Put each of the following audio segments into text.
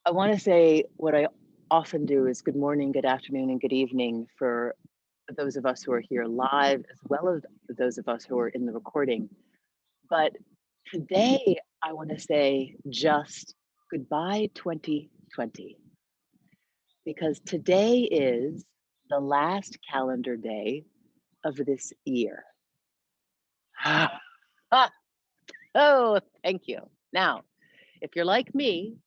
I want to say what I often do is good morning, good afternoon, and good evening for those of us who are here live, as well as those of us who are in the recording. But today, I want to say just goodbye 2020, because today is the last calendar day of this year. Oh, thank you. Now, if you're like me,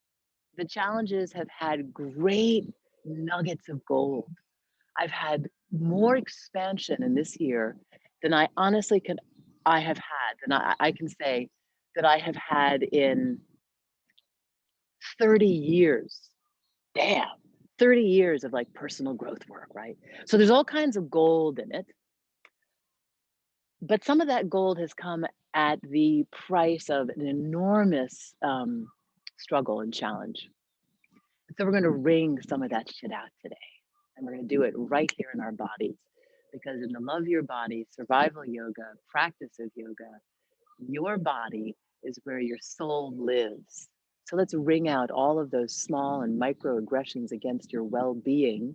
the challenges have had great nuggets of gold. I've had more expansion in this year than I honestly can I have had, than I can say that I have had in 30 years. Damn, 30 years of like personal growth work, right? So there's all kinds of gold in it, but some of that gold has come at the price of an enormous struggle and challenge. So we're going to wring some of that shit out today. And we're going to do it right here in our bodies. Because in the Love Your Body, survival yoga, practice of yoga, your body is where your soul lives. So let's wring out all of those small and microaggressions against your well being,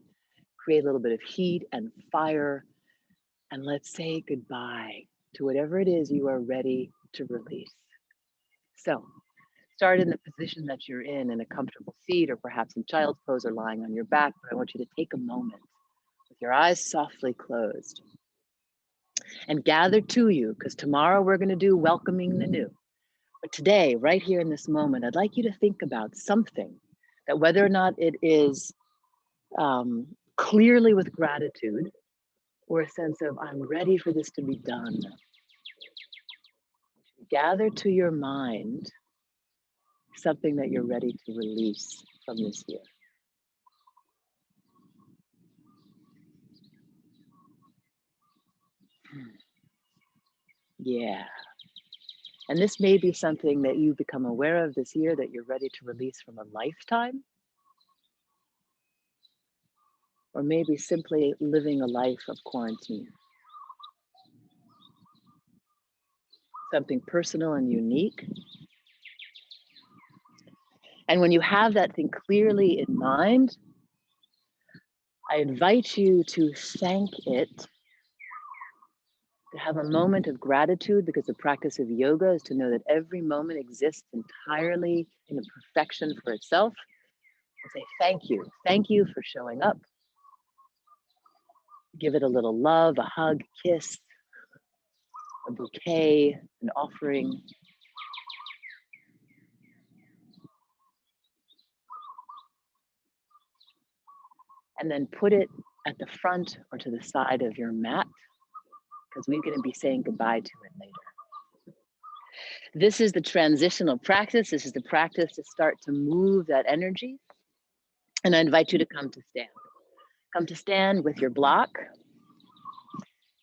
create a little bit of heat and fire, and let's say goodbye to whatever it is you are ready to release. So start in the position that you're in a comfortable seat, or perhaps in child's pose or lying on your back. But I want you to take a moment with your eyes softly closed and gather to you, because tomorrow we're going to do welcoming the new. But today, right here in this moment, I'd like you to think about something that, whether or not it is clearly with gratitude or a sense of, I'm ready for this to be done, gather to your mind something that you're ready to release from this year. Yeah. And this may be something that you become aware of this year that you're ready to release from a lifetime, or maybe simply living a life of quarantine. Something personal and unique. And when you have that thing clearly in mind, I invite you to thank it, to have a moment of gratitude, because the practice of yoga is to know that every moment exists entirely in a perfection for itself. And say, thank you. Thank you for showing up. Give it a little love, a hug, kiss, a bouquet, an offering. And then put it at the front or to the side of your mat, because we're going to be saying goodbye to it later. This is the transitional practice. This is the practice to start to move that energy. And I invite you to come to stand. Come to stand with your block.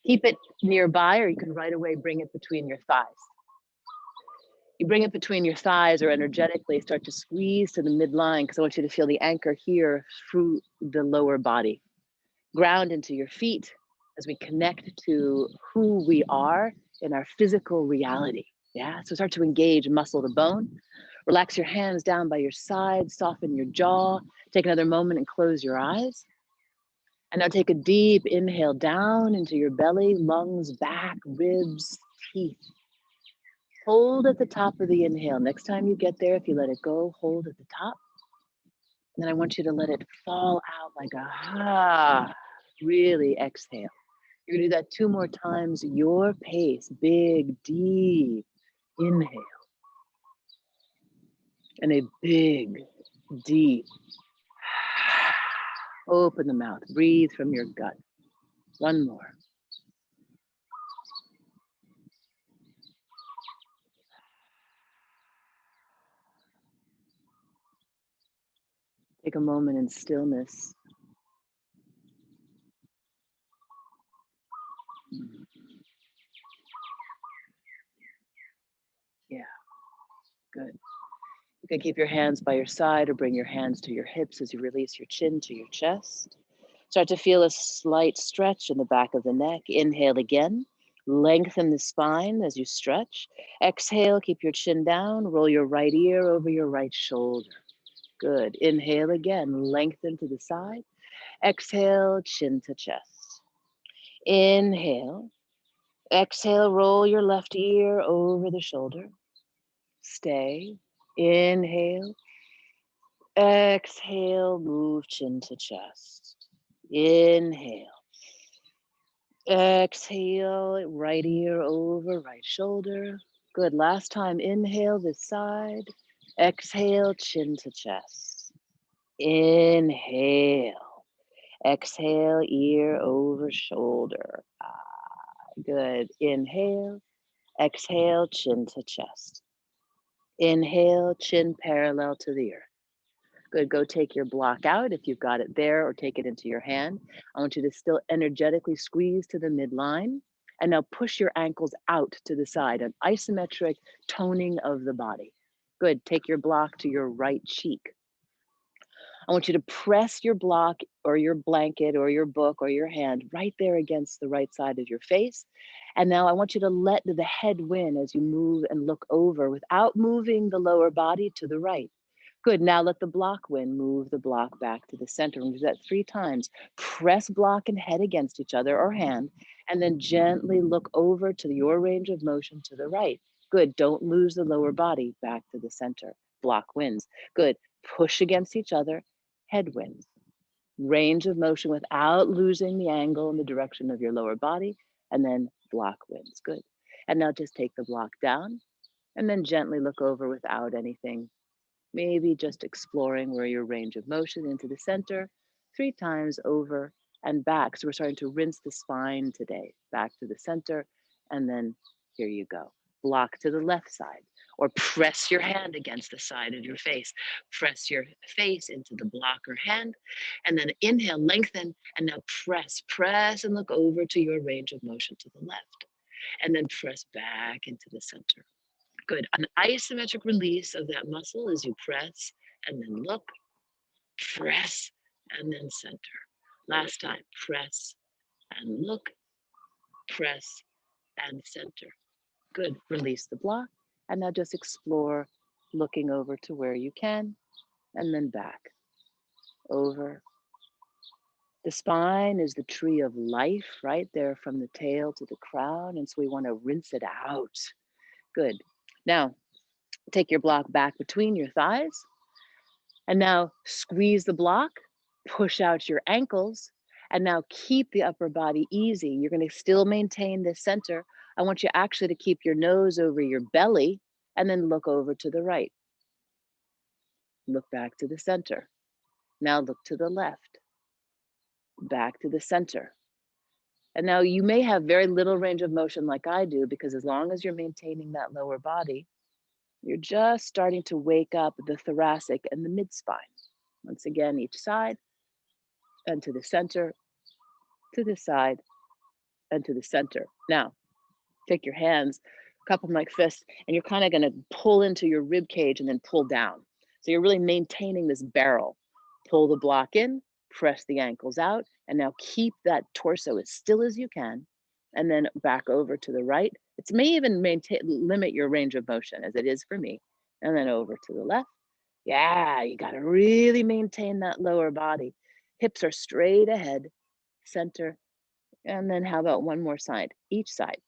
Keep it nearby, or you can right away bring it between your thighs. You bring it between your thighs, or energetically start to squeeze to the midline, because I want you to feel the anchor here through the lower body. Ground into your feet as we connect to who we are in our physical reality. Yeah, so start to engage muscle to bone. Relax your hands down by your side, soften your jaw. Take another moment and close your eyes. And now take a deep inhale down into your belly, lungs, back, ribs, teeth. Hold at the top of the inhale. Next time you get there, if you let it go, hold at the top. And then I want you to let it fall out like a ah, really exhale. You're gonna do that 2 more times, your pace, big, deep inhale. And a big, deep, open the mouth, breathe from your gut. 1 more. Take a moment in stillness. Yeah, good. You can keep your hands by your side, or bring your hands to your hips as you release your chin to your chest. Start to feel a slight stretch in the back of the neck. Inhale again. Lengthen the spine as you stretch. Exhale, keep your chin down. Roll your right ear over your right shoulder. Good. Inhale again, lengthen to the side. Exhale, chin to chest. Inhale. Exhale, roll your left ear over the shoulder. Stay. Inhale. Exhale, move chin to chest. Inhale. Exhale, right ear over right shoulder. Good. Last time, inhale this side. Exhale, chin to chest. Inhale. Exhale, ear over shoulder. Good. Inhale. Exhale, chin to chest. Inhale, chin parallel to the earth. Good. Go take your block out if you've got it there, or take it into your hand. I want you to still energetically squeeze to the midline. And now push your ankles out to the side, an isometric toning of the body. Good. Take your block to your right cheek. I want you to press your block or your blanket or your book or your hand right there against the right side of your face. And now I want you to let the head win as you move and look over without moving the lower body to the right. Good. Now let the block win. Move the block back to the center. And do that 3 times. Press block and head against each other or hand, and then gently look over to your range of motion to the right. Good. Don't lose the lower body. Back to the center. Block wins. Good. Push against each other. Head wins. Range of motion without losing the angle and the direction of your lower body, and then block wins. Good. And now just take the block down and then gently look over without anything. Maybe just exploring where your range of motion into the center, 3 times over and back. So we're starting to rinse the spine today. Back to the center, and then here you go. Block to the left side, or press your hand against the side of your face. Press your face into the block or hand, and then inhale, lengthen, and now press and look over to your range of motion to the left, and then press back into the center. Good. An isometric release of that muscle as you press and then look, press and then center. Last time, press and look, press and center. Good. Release the block and now just explore looking over to where you can, and then back, over. The spine is the tree of life right there from the tail to the crown, and so we want to rinse it out. Good. Now, take your block back between your thighs. And now squeeze the block, push out your ankles, and now keep the upper body easy. You're going to still maintain the center. I want you actually to keep your nose over your belly and then look over to the right. Look back to the center. Now look to the left, back to the center. And now you may have very little range of motion like I do, because as long as you're maintaining that lower body, you're just starting to wake up the thoracic and the mid spine. Once again, each side, and to the center, to the side, and to the center. Now, take your hands, cup them like fists, and you're kind of going to pull into your rib cage and then pull down. So you're really maintaining this barrel. Pull the block in, press the ankles out, and now keep that torso as still as you can, and then back over to the right. It may even limit your range of motion, as it is for me, and then over to the left. Yeah, you got to really maintain that lower body. Hips are straight ahead, center, and then how about one more side, each side.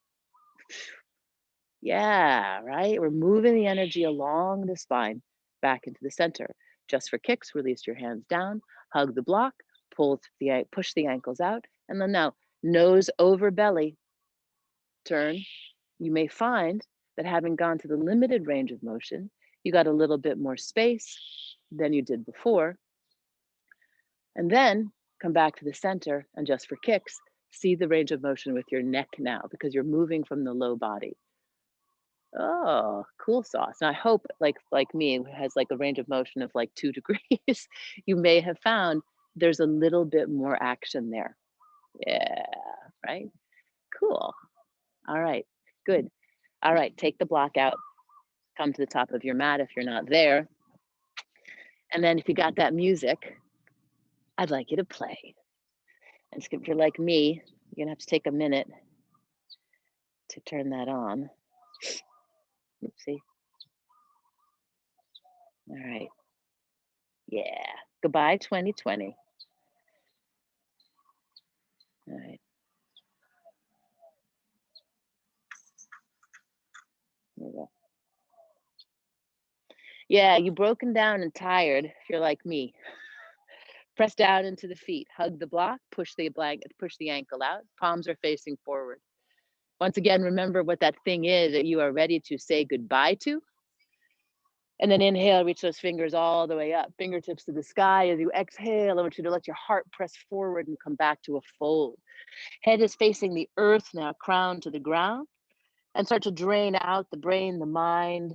Yeah, right? We're moving the energy along the spine back into the center. Just for kicks, release your hands down, hug the block, push the ankles out, and then now nose over belly, turn. You may find that having gone to the limited range of motion, you got a little bit more space than you did before. And then come back to the center, and just for kicks, see the range of motion with your neck now, because you're moving from the low body. Oh, cool sauce. And I hope, like me, who has like a range of motion of like 2 degrees, you may have found there's a little bit more action there. Yeah, right? Cool. All right, good. All right, take the block out, come to the top of your mat if you're not there. And then if you got that music, I'd like you to play. And if you're like me, you're gonna have to take a minute to turn that on. Oopsie. All right. Yeah. Goodbye, 2020. All right. There we go. Yeah, you broken down and tired if you're like me. Press down into the feet, hug the block, push the blanket, push the ankle out. Palms are facing forward. Once again, remember what that thing is that you are ready to say goodbye to. And then inhale, reach those fingers all the way up, fingertips to the sky. As you exhale, I want you to let your heart press forward and come back to a fold. Head is facing the earth now, crown to the ground, and start to drain out the brain, the mind,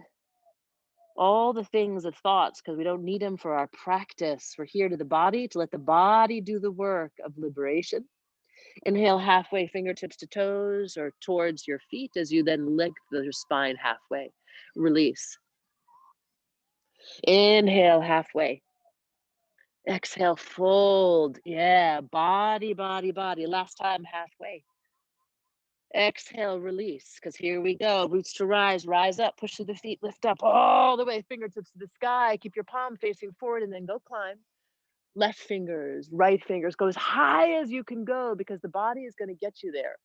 all the things, the thoughts, because we don't need them for our practice. We're here to the body to let the body do the work of liberation. Inhale halfway, fingertips to toes or towards your feet as you then lick the spine halfway. Release. Inhale halfway. Exhale, fold. Yeah, body, body, body. Last time, halfway. Exhale, release, because here we go. Roots to rise up, push to the feet, lift up all the way, fingertips to the sky. Keep your palm facing forward and then go climb. Left fingers, right fingers, go as high as you can go because the body is going to get you there.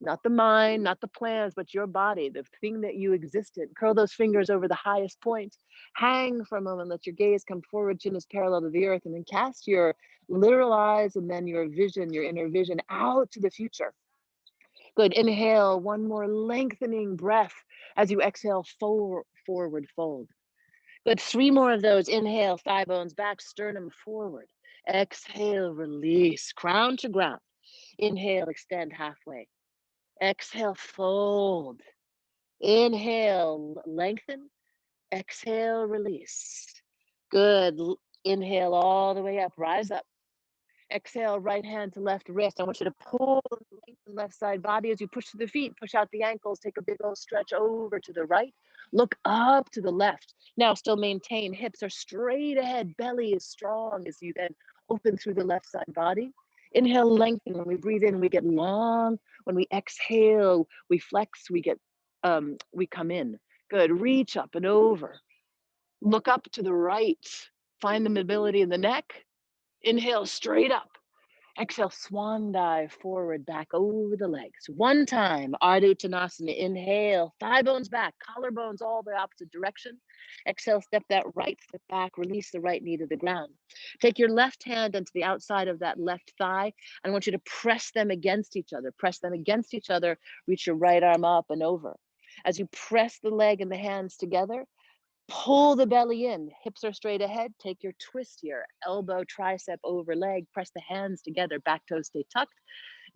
Not the mind, not the plans, but your body, the thing that you exist in. Curl those fingers over the highest point. Hang for a moment, let your gaze come forward, chin is parallel to the earth, and then cast your literal eyes and then your vision, your inner vision out to the future. Good. Inhale, one more lengthening breath as you exhale, forward fold. Good. 3 more of those. Inhale, thigh bones back, sternum forward. Exhale, release, crown to ground. Inhale, extend halfway. Exhale, fold. Inhale, lengthen. Exhale, release. Good. Inhale all the way up, rise up. Exhale, right hand to left wrist. I want you to pull the left side body as you push to the feet, push out the ankles, take a big old stretch over to the right. Look up to the left. Now still maintain, hips are straight ahead, belly is strong as you then open through the left side body. Inhale, lengthen. When we breathe in, we get long. When we exhale, we flex, we come in. Good, reach up and over. Look up to the right. Find the mobility in the neck. Inhale, straight up. Exhale, swan dive forward, back over the legs. One time, Ardha Uttanasana. Inhale, thigh bones back, collarbones all the opposite direction. Exhale, step that right foot back, release the right knee to the ground. Take your left hand into the outside of that left thigh. And I want you to press them against each other. Press them against each other. Reach your right arm up and over. As you press the leg and the hands together, pull the belly in, hips are straight ahead. Take your twist here, elbow, tricep over leg, press the hands together, back toes stay tucked,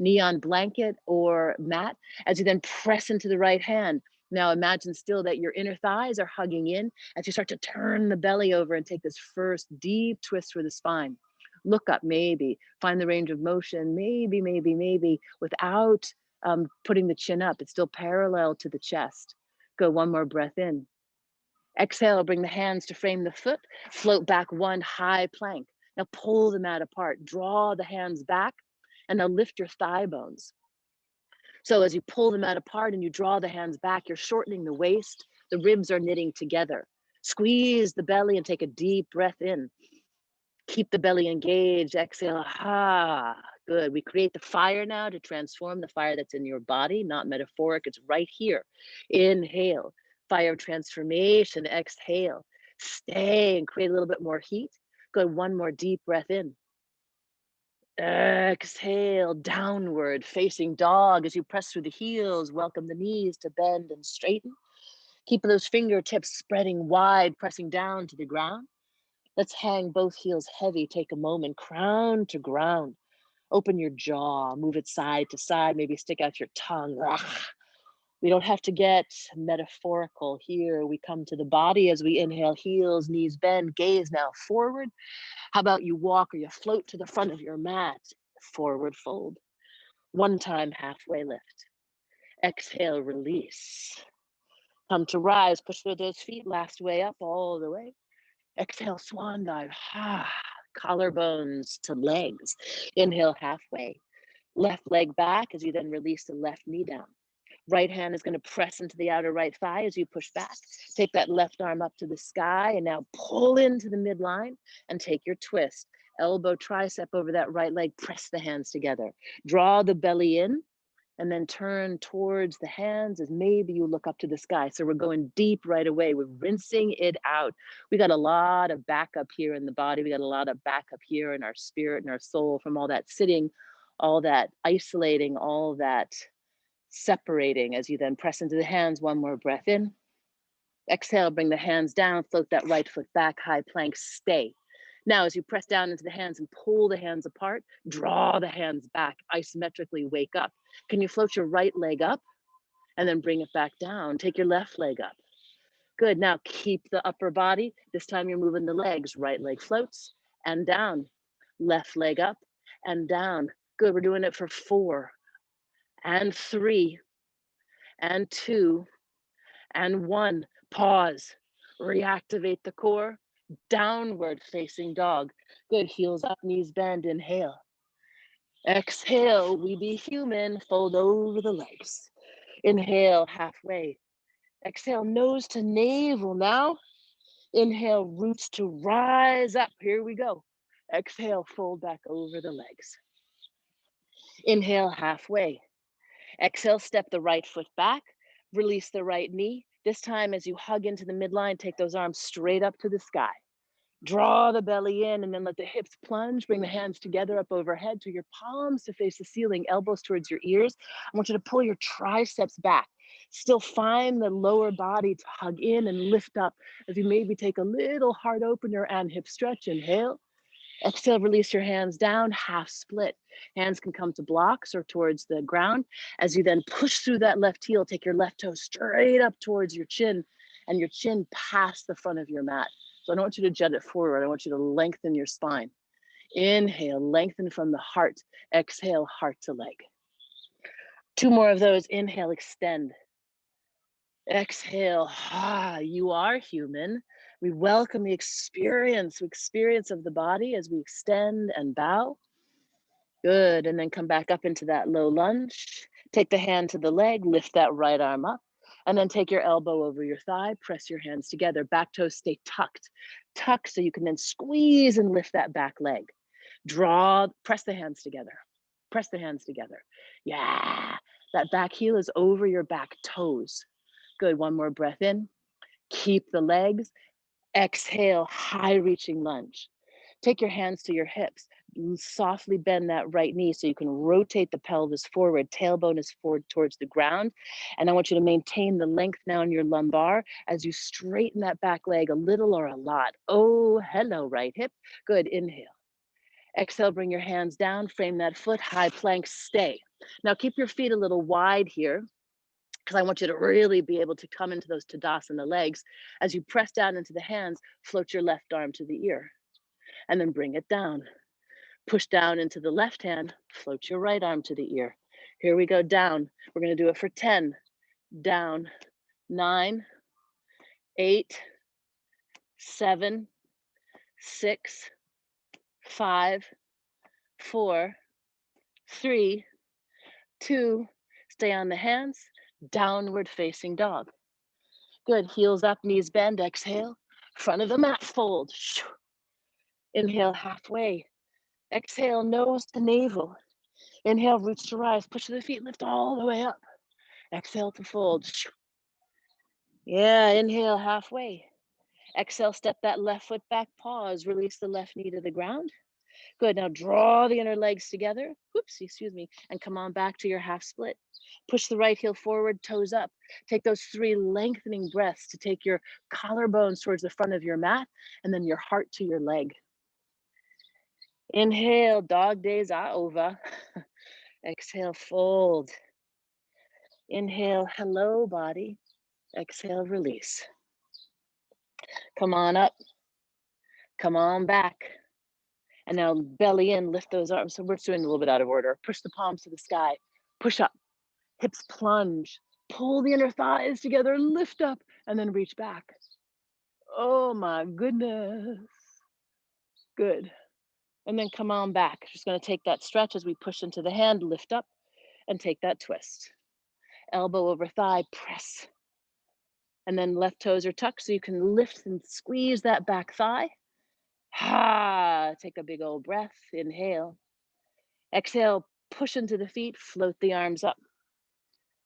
knee on blanket or mat. As you then press into the right hand. Now imagine still that your inner thighs are hugging in as you start to turn the belly over and take this first deep twist for the spine. Look up, maybe, find the range of motion, maybe, without putting the chin up. It's still parallel to the chest. Go one more breath in. Exhale, bring the hands to frame the foot, float back one high plank. Now pull the mat apart, draw the hands back, and now lift your thigh bones. So as you pull the mat apart and you draw the hands back, you're shortening the waist, the ribs are knitting together. Squeeze the belly and take a deep breath in. Keep the belly engaged, exhale, good. We create the fire now to transform the fire that's in your body, not metaphoric, it's right here. Inhale, fire of transformation, exhale. Stay and create a little bit more heat. Good, one more deep breath in. Exhale, downward facing dog as you press through the heels, welcome the knees to bend and straighten. Keep those fingertips spreading wide, pressing down to the ground. Let's hang both heels heavy. Take a moment, crown to ground. Open your jaw, move it side to side, maybe stick out your tongue. We don't have to get metaphorical here. We come to the body as we inhale, heels, knees bend, gaze now forward. How about you walk or you float to the front of your mat? Forward fold. One time, halfway lift. Exhale, release. Come to rise, push through those feet, last way up, all the way. Exhale, swan dive. Collarbones to legs. Inhale halfway. Left leg back as you then release the left knee down. Right hand is going to press into the outer right thigh as you push back. Take that left arm up to the sky and now pull into the midline and take your twist. Elbow, tricep over that right leg, press the hands together. Draw the belly in and then turn towards the hands as maybe you look up to the sky. So we're going deep right away. We're rinsing it out. We got a lot of backup here in the body. We got a lot of backup here in our spirit and our soul from all that sitting, all that isolating, all that separating. As you then press into the hands, one more breath in. Exhale, bring the hands down, float that right foot back, high plank, stay. Now, as you press down into the hands and pull the hands apart, draw the hands back, isometrically wake up. Can you float your right leg up and then bring it back down? Take your left leg up. Good, now keep the upper body. This time you're moving the legs. Right leg floats and down. Left leg up and down. Good, we're doing it for 4 and 3 and 2 and 1. Pause, reactivate the core, downward facing dog. Good, heels up, knees bend, inhale. Exhale, we be human, fold over the legs. Inhale, halfway. Exhale, nose to navel now. Inhale, roots to rise up. Here we go. Exhale, fold back over the legs. Inhale, halfway. Exhale, step the right foot back, release the right knee. This time, as you hug into the midline, take those arms straight up to the sky. Draw the belly in and then let the hips plunge. Bring the hands together up overhead to your palms to face the ceiling, elbows towards your ears. I want you to pull your triceps back. Still find the lower body to hug in and lift up as you maybe take a little heart opener and hip stretch. Inhale. Exhale, release your hands down, half split. Hands can come to blocks or towards the ground. As you then push through that left heel, take your left toe straight up towards your chin and your chin past the front of your mat. So I don't want you to jet it forward. I want you to lengthen your spine. Inhale, lengthen from the heart. Exhale, heart to leg. 2 more of those. Inhale, extend. Exhale, you are human. We welcome the experience of the body as we extend and bow. Good, and then come back up into that low lunge. Take the hand to the leg, lift that right arm up, and then take your elbow over your thigh, press your hands together. Back toes stay tucked. Tuck so you can then squeeze and lift that back leg. Draw, press the hands together. Press the hands together. Yeah, that back heel is over your back toes. Good, one more breath in. Keep the legs. Exhale, high reaching lunge. Take your hands to your hips. Softly bend that right knee so you can rotate the pelvis forward. Tailbone is forward towards the ground. And I want you to maintain the length now in your lumbar as you straighten that back leg a little or a lot. Oh, hello, right hip. Good, inhale. Exhale, bring your hands down, frame that foot, high plank, stay. Now keep your feet a little wide here, because I want you to really be able to come into those Tadasana legs. As you press down into the hands, float your left arm to the ear and then bring it down. Push down into the left hand, float your right arm to the ear. Here we go, down. We're gonna do it for 10, down, 9, 8, 7, 6, 5, 4, 3, 2, stay on the hands, downward facing dog. Good, heels up, knees bend, exhale. Front of the mat, fold. Inhale, halfway. Exhale, nose to navel. Inhale, roots to rise. Push the feet, lift all the way up. Exhale to fold. Yeah, inhale, halfway. Exhale, step that left foot back, pause, release the left knee to the ground. Good, now draw the inner legs together. Whoops, excuse me, and come on back to your half split. Push the right heel forward, toes up. Take those 3 lengthening breaths to take your collarbones towards the front of your mat and then your heart to your leg. Inhale, dog days are over. Exhale, fold. Inhale, hello, body. Exhale, release. Come on up. Come on back. And now belly in, lift those arms. So we're doing a little bit out of order. Push the palms to the sky. Push up. Hips plunge. Pull the inner thighs together, lift up, and then reach back. Oh my goodness. Good. And then come on back. Just gonna take that stretch as we push into the hand, lift up, and take that twist. elbow over thigh, press. And then left toes are tucked so you can lift and squeeze that back thigh. Ha, take a big old breath, inhale. Exhale, push into the feet, float the arms up.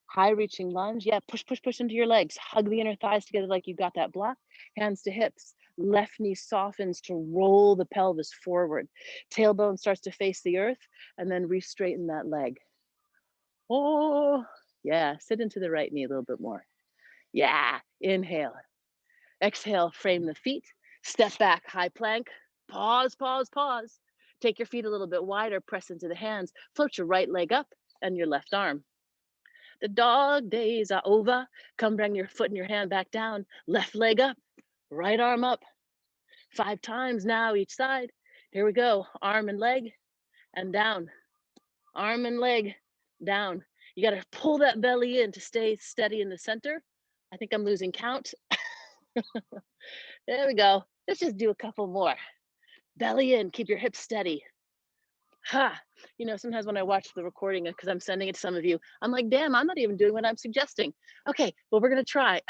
High reaching lunge. Yeah, push, push, push into your legs. Hug the inner thighs together like you've got that block. Hands to hips. Left knee softens to roll the pelvis forward. Tailbone starts to face the earth, and then re-straighten that leg. Oh, yeah, sit into the right knee a little bit more. Yeah, inhale. Exhale, frame the feet. Step back, high plank. Pause, pause, pause. Take your feet a little bit wider, press into the hands. Float your right leg up and your left arm. The dog days are over. Come bring your foot and your hand back down. Left leg up, right arm up. 5 times now each side. Here we go. Arm and leg and down. Arm and leg down. You got to pull that belly in to stay steady in the center. I think I'm losing count. There we go. Let's just do a couple more. Belly in, keep your hips steady. Ha! You know, sometimes when I watch the recording, because I'm sending it to some of you, I'm like, damn, I'm not even doing what I'm suggesting. Okay, well, we're gonna try.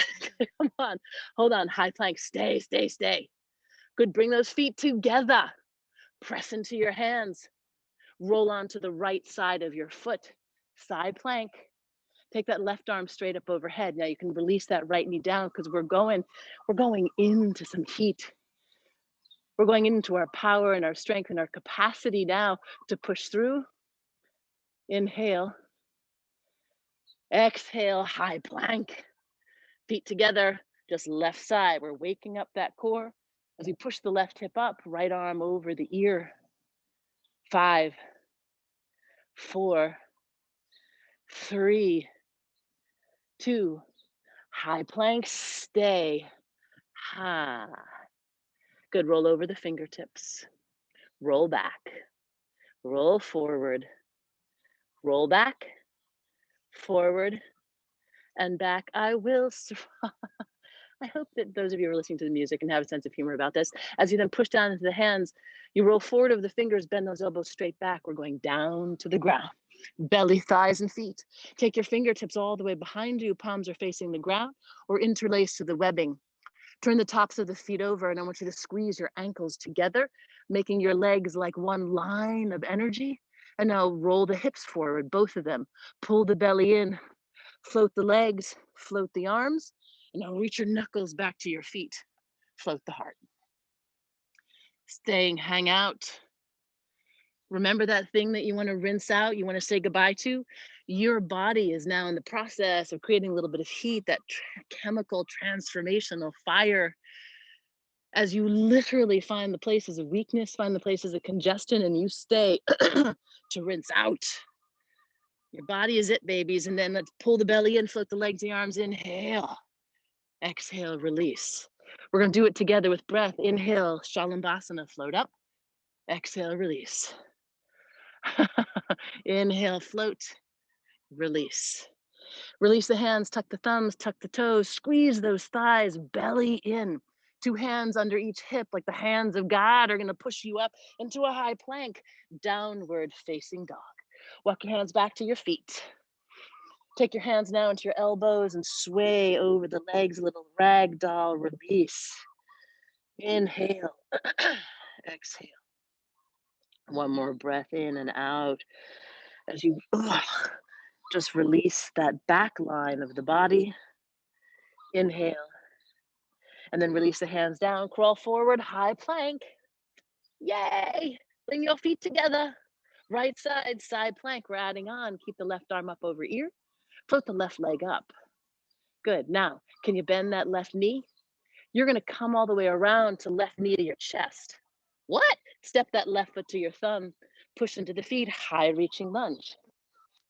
Come on, hold on, high plank, stay, stay, stay. Good, bring those feet together. Press into your hands. Roll onto the right side of your foot. Side plank. Take that left arm straight up overhead. Now you can release that right knee down because we're going into some heat. We're going into our power and our strength and our capacity now to push through. Inhale. Exhale, high plank. Feet together, just left side. We're waking up that core. As we push the left hip up, right arm over the ear. 5, 4, 3, 2. High plank, stay. Ha. Good, roll over the fingertips. Roll back. Roll forward. Roll back. Forward. And back. I will survive. I hope that those of you who are listening to the music and have a sense of humor about this, as you then push down into the hands, you roll forward over the fingers, bend those elbows straight back. We're going down to the ground. Belly, thighs, and feet. Take your fingertips all the way behind you. Palms are facing the ground or interlaced to the webbing. Turn the tops of the feet over, and I want you to squeeze your ankles together, making your legs like one line of energy. And now roll the hips forward, both of them. Pull the belly in, float the legs, float the arms, and now reach your knuckles back to your feet. Float the heart. Staying, hang out. Remember that thing that you want to rinse out, you want to say goodbye to? Your body is now in the process of creating a little bit of heat, that chemical transformational fire. As you literally find the places of weakness, find the places of congestion, and you stay to rinse out. Your body is it, babies. And then let's pull the belly in, float the legs, the arms, inhale. Exhale, release. We're going to do it together with breath. Inhale, Shalabhasana, float up. Exhale, release. Inhale, float, release. Release the hands, tuck the thumbs, tuck the toes, squeeze those thighs, belly in. 2 hands under each hip, like the hands of God are going to push you up into a high plank, downward facing dog. Walk your hands back to your feet. Take your hands now into your elbows and sway over the legs, a little ragdoll release. Inhale, exhale. One more breath in and out as you just release that back line of the body. Inhale, and then release the hands down, crawl forward, high plank. Yay! Bring your feet together. Right side, side plank. We're adding on. Keep the left arm up over ear. Float the left leg up. Good. Now, can you bend that left knee? You're going to come all the way around to left knee to your chest. What? Step that left foot to your thumb. Push into the feet. High reaching lunge.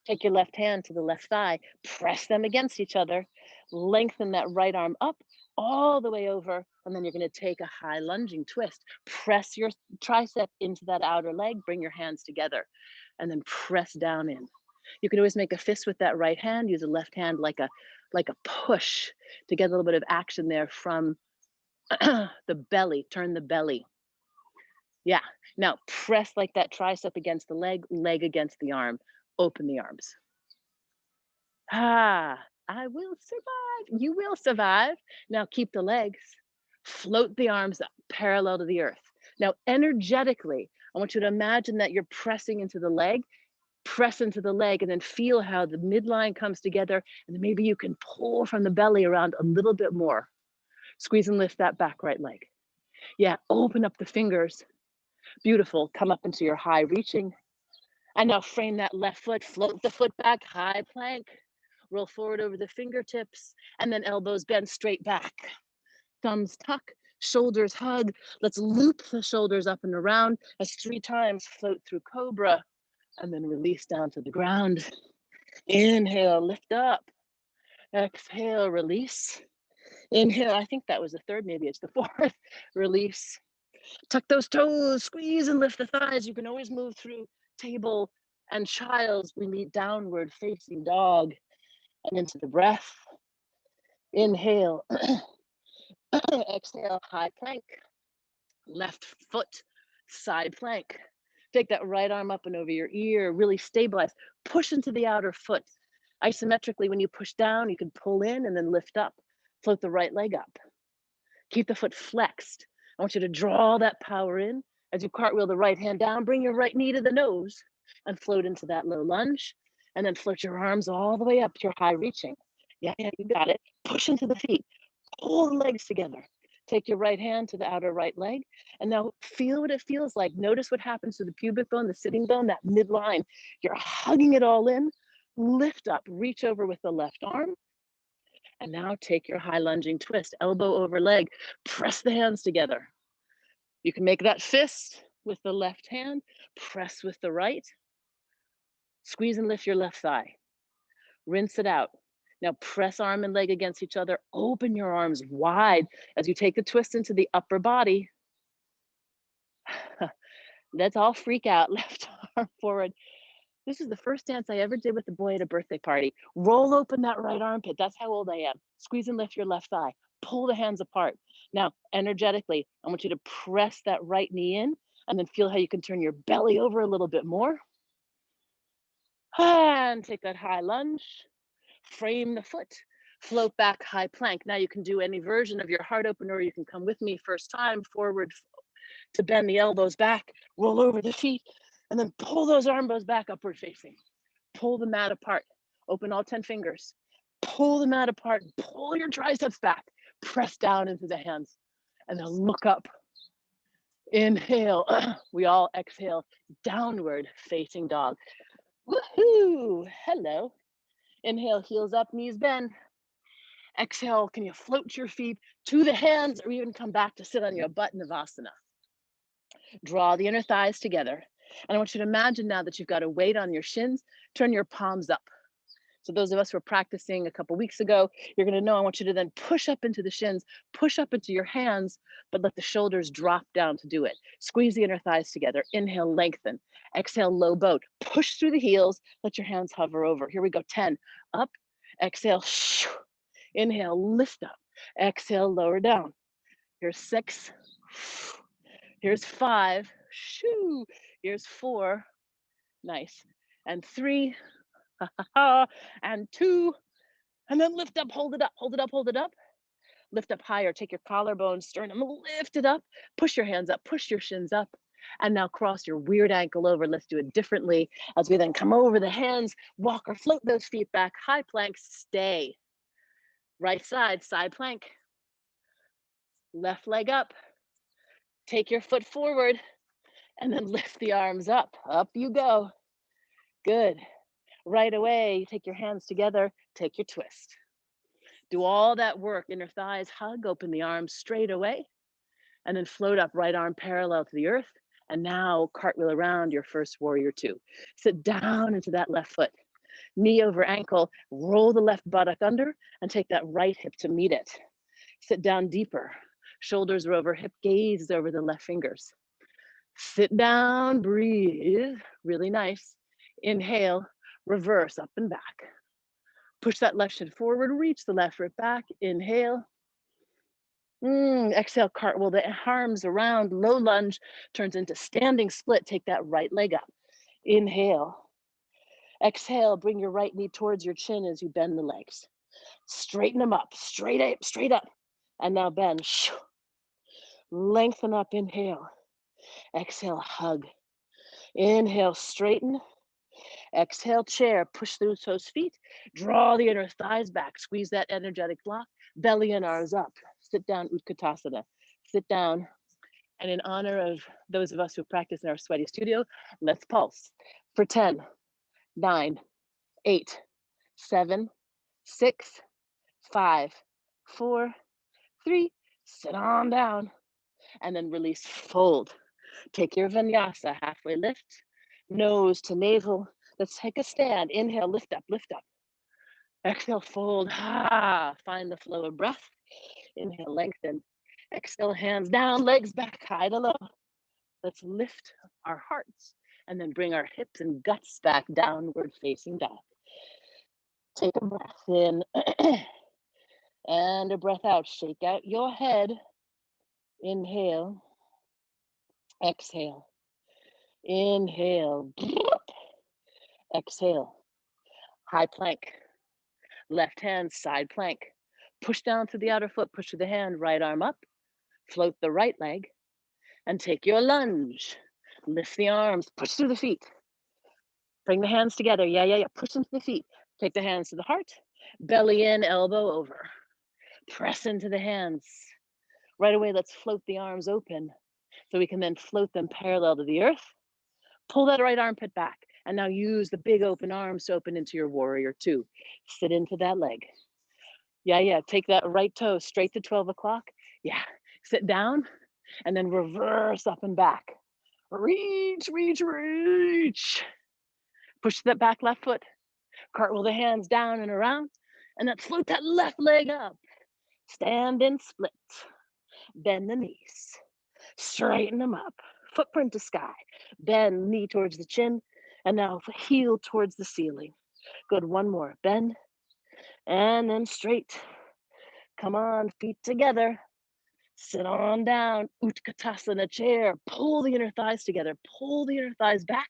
Take your left hand to the left thigh. Press them against each other. Lengthen that right arm up all the way over. And then you're going to take a high lunging twist. Press your tricep into that outer leg. Bring your hands together. And then press down in. You can always make a fist with that right hand. Use the left hand like a push to get a little bit of action there from the belly. Turn the belly. Yeah. Now press like that tricep against the leg, leg against the arm. Open the arms. Ah, I will survive. You will survive. Now keep the legs. Float the arms up parallel to the earth. Now, energetically, I want you to imagine that you're pressing into the leg, press into the leg, and then feel how the midline comes together. And then maybe you can pull from the belly around a little bit more. Squeeze and lift that back right leg. Yeah, open up the fingers. Beautiful. Come up into your high reaching. And now frame that left foot, float the foot back, high plank. Roll forward over the fingertips, and then elbows bend straight back. Thumbs tuck, shoulders hug. Let's loop the shoulders up and around as 3 times. Float through cobra, and then release down to the ground. Inhale, lift up. Exhale, release. Inhale, I think that was the third, maybe it's the fourth. Release. Tuck those toes, squeeze and lift the thighs. You can always move through table and child's. We meet downward facing dog and into the breath. Inhale. Exhale, high plank. Left foot, side plank. Take that right arm up and over your ear, really stabilize. Push into the outer foot. Isometrically, when you push down, you can pull in and then lift up. Float the right leg up. Keep the foot flexed. I want you to draw that power in. As you cartwheel the right hand down, bring your right knee to the nose and float into that low lunge. And then float your arms all the way up to your high reaching. Yeah, you got it. Push into the feet. Pull the legs together. Take your right hand to the outer right leg. And now feel what it feels like. Notice what happens to the pubic bone, the sitting bone, that midline. You're hugging it all in. Lift up, reach over with the left arm. And now take your high lunging twist, elbow over leg. Press the hands together. You can make that fist with the left hand. Press with the right. Squeeze and lift your left thigh. Rinse it out. Now press arm and leg against each other. Open your arms wide as you take the twist into the upper body. Let's all freak out. Left arm forward. This is the first dance I ever did with a boy at a birthday party. Roll open that right armpit. That's how old I am. Squeeze and lift your left thigh. Pull the hands apart. Now, energetically, I want you to press that right knee in and then feel how you can turn your belly over a little bit more. And take that high lunge. Frame the foot, float back, high plank. Now you can do any version of your heart opener, or you can come with me first time, forward to bend the elbows back, roll over the feet, and then pull those arm bows back upward facing. Pull the mat apart, open all 10 fingers, pull the mat apart, pull your triceps back, press down into the hands, and then look up. Inhale, we all exhale, downward facing dog. Woohoo, hello. Inhale, heels up, knees bend. Exhale, can you float your feet to the hands or even come back to sit on your butt in Navasana? Draw the inner thighs together. And I want you to imagine now that you've got a weight on your shins, turn your palms up. So those of us who were practicing a couple weeks ago, you're going to know I want you to then push up into the shins, push up into your hands, but let the shoulders drop down to do it. Squeeze the inner thighs together. Inhale, lengthen. Exhale, low boat. Push through the heels. Let your hands hover over. Here we go. 10. Up. Exhale. Inhale, lift up. Exhale, lower down. Here's 6. Here's 5. Shoo. Here's 4. Nice. And 3. And 2. And then lift up, hold it up, hold it up, hold it up. Lift up higher. Take your collarbone, sternum, lift it up. Push your hands up, push your shins up. And now cross your weird ankle over. Let's do it differently as we then come over the hands, walk or float those feet back. High plank, stay. Right side, side plank. Left leg up. Take your foot forward and then lift the arms up. Up you go. Good. Right away, take your hands together, take your twist. Do all that work, inner thighs, hug, open the arms straight away, and then float up, right arm parallel to the earth. And now cartwheel around your first warrior 2. Sit down into that left foot. Knee over ankle, roll the left buttock under and take that right hip to meet it. Sit down deeper. Shoulders are over hip, gaze over the left fingers. Sit down, breathe, really nice. Inhale, reverse up and back. Push that left shin forward, reach the left rib back. Inhale. Exhale, cartwheel the arms around, low lunge, turns into standing split. Take that right leg up. Inhale. Exhale, bring your right knee towards your chin as you bend the legs. Straighten them up, straight up. And now bend. Lengthen up, inhale. Exhale, hug. Inhale, straighten. Exhale, chair, push through those feet. Draw the inner thighs back, squeeze that energetic block. Belly and arms up. Sit down, Utkatasana. Sit down. And in honor of those of us who practice in our sweaty studio, let's pulse for 10, 9, 8, 7, 6, 5, 4, 3. Sit on down and then release, fold. Take your vinyasa, halfway lift, nose to navel. Let's take a stand. Inhale, lift up, lift up. Exhale, fold. Find the flow of breath. Inhale, lengthen. Exhale, hands down, legs back, high to low. Let's lift our hearts and then bring our hips and guts back, downward facing dog. Take a breath in and a breath out. Shake out your head. Inhale. Exhale. Inhale. Exhale. High plank. Left hand, side plank. Push down through the outer foot, push through the hand, right arm up. Float the right leg and take your lunge. Lift the arms, push through the feet. Bring the hands together. Yeah. Push into the feet. Take the hands to the heart. Belly in, elbow over. Press into the hands. Right away, let's float the arms open so we can then float them parallel to the earth. Pull that right armpit back. And now use the big open arms to open into your warrior two. Sit into that leg. Yeah. Take that right toe straight to 12 o'clock. Yeah. Sit down and then reverse up and back. Reach. Push that back left foot. Cartwheel the hands down and around. And then float that left leg up. Stand and split. Bend the knees. Straighten them up. Footprint to sky. Bend, knee towards the chin. And now heel towards the ceiling. Good, one more. Bend. And then straight. Come on, feet together. Sit on down. Utkatasana chair. Pull the inner thighs together. Pull the inner thighs back.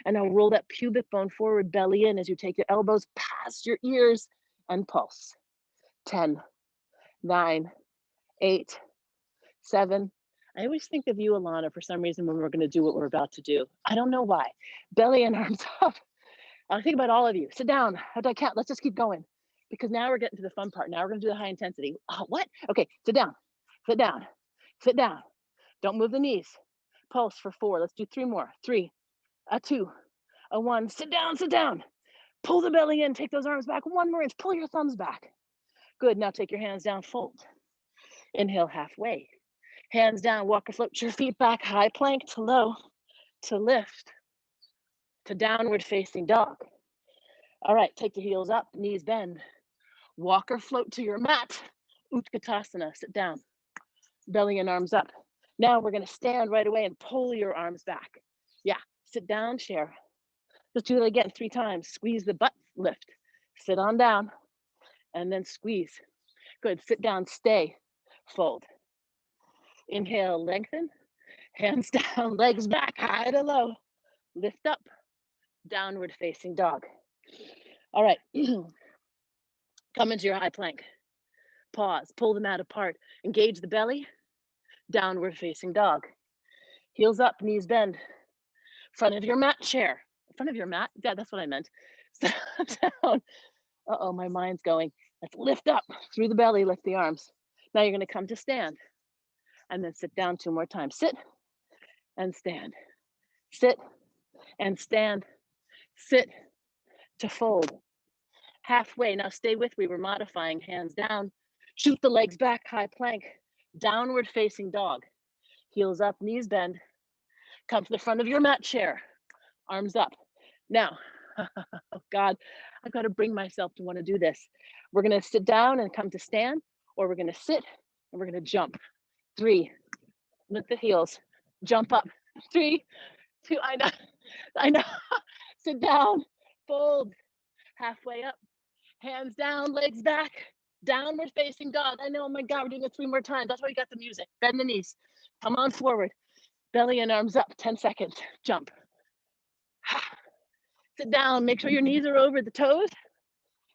And now roll that pubic bone forward, belly in as you take your elbows past your ears and pulse. 10, 9, 8, 7. I always think of you, Alana, for some reason when we're going to do what we're about to do. I don't know why. Belly and arms up. I think about all of you. Sit down. How do I count? Let's just keep going. Because now we're getting to the fun part. Now we're going to do the high intensity. What? Okay, sit down. Sit down. Sit down. Don't move the knees. Pulse for 4. Let's do 3 more. 3, a 2, a 1. Sit down, sit down. Pull the belly in. Take those arms back 1 more inch. Pull your thumbs back. Good. Now take your hands down. Fold. Inhale halfway. Hands down. Walk or float your feet back. High plank to low. To lift. To downward facing dog. All right. Take the heels up. Knees bend. Walk or float to your mat. Utkatasana. Sit down. Belly and arms up. Now we're going to stand right away and pull your arms back. Yeah. Sit down, chair. Let's do it again 3 times. Squeeze the butt, lift. Sit on down and then squeeze. Good. Sit down, stay, fold. Inhale, lengthen. Hands down, legs back, high to low. Lift up, downward facing dog. All right. Come into your high plank. Pause, pull the mat apart. Engage the belly, downward facing dog. Heels up, knees bend. Front of your mat chair. Front of your mat? Yeah, that's what I meant. Sit down. Uh-oh, my mind's going. Let's lift up through the belly, lift the arms. Now you're going to come to stand and then sit down 2 more times. Sit and stand. Sit and stand. Sit to fold. Halfway. Now stay with me. We're modifying. Hands down. Shoot the legs back, high plank. Downward facing dog. Heels up, knees bend. Come to the front of your mat chair. Arms up. Now, oh God, I've got to bring myself to want to do this. We're going to sit down and come to stand, or we're going to sit and we're going to jump. 3, lift the heels, jump up. 3, 2, I know. Sit down, fold, halfway up, hands down, legs back, downward facing dog. I know, oh my God, we're doing it 3 more times. That's why we got the music. Bend the knees, come on forward, belly and arms up, 10 seconds, jump. Sit down, make sure your knees are over the toes.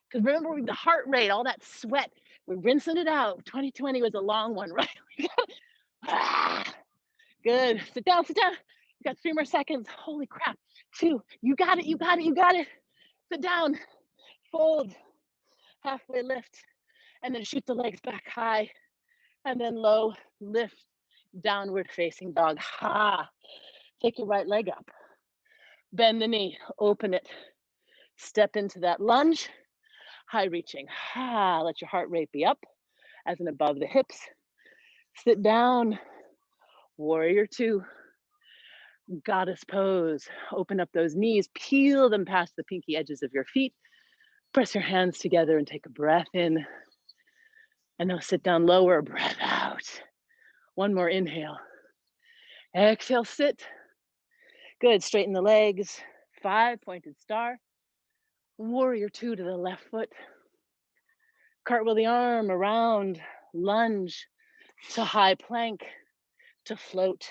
Because remember the heart rate, all that sweat, we're rinsing it out. 2020 was a long one, right? Good. Sit down, sit down. You got 3 more seconds. Holy crap. 2. You got it, you got it, you got it. Sit down, fold, halfway lift, and then shoot the legs back high, and then low, lift, downward facing dog. Ha. Take your right leg up. Bend the knee, open it. Step into that lunge, high reaching. Ha. Let your heart rate be up as in above the hips. Sit down, warrior 2. Goddess pose. Open up those knees, peel them past the pinky edges of your feet. Press your hands together and take a breath in. And now sit down lower, breath out. One more inhale. Exhale, sit. Good, straighten the legs. 5, pointed star. Warrior 2 to the left foot. Cartwheel the arm around, lunge to high plank, to float,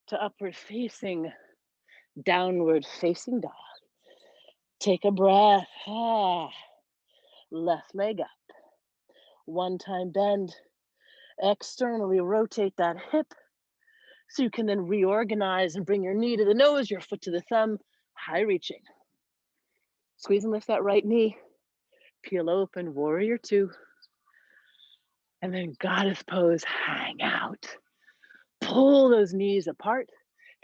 to upward facing, downward facing dog. Take a breath. Left leg up. One time bend. Externally rotate that hip so you can then reorganize and bring your knee to the nose, your foot to the thumb, high reaching. Squeeze and lift that right knee. Peel open, warrior 2. And then goddess pose, hang out. Pull those knees apart.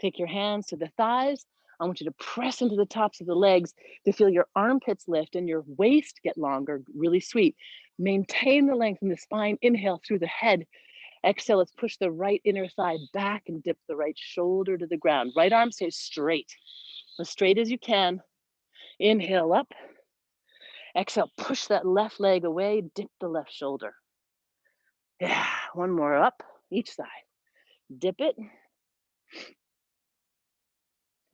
Take your hands to the thighs. I want you to press into the tops of the legs to feel your armpits lift and your waist get longer, really sweet. Maintain the length in the spine. Inhale through the head. Exhale, let's push the right inner thigh back and dip the right shoulder to the ground. Right arm stays straight, as straight as you can. Inhale up. Exhale, push that left leg away, dip the left shoulder. Yeah, one more up, each side. Dip it.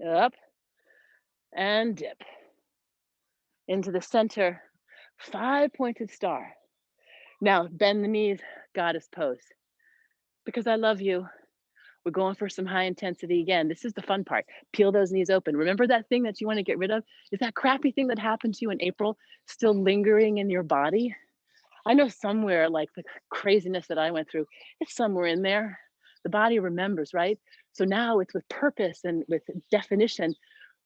Up and dip. Into the center, 5 pointed star. Now bend the knees, goddess pose. Because I love you, we're going for some high intensity again. This is the fun part. Peel those knees open. Remember that thing that you want to get rid of? Is that crappy thing that happened to you in April still lingering in your body? I know somewhere, like the craziness that I went through, it's somewhere in there. The body remembers, right? So now it's with purpose and with definition.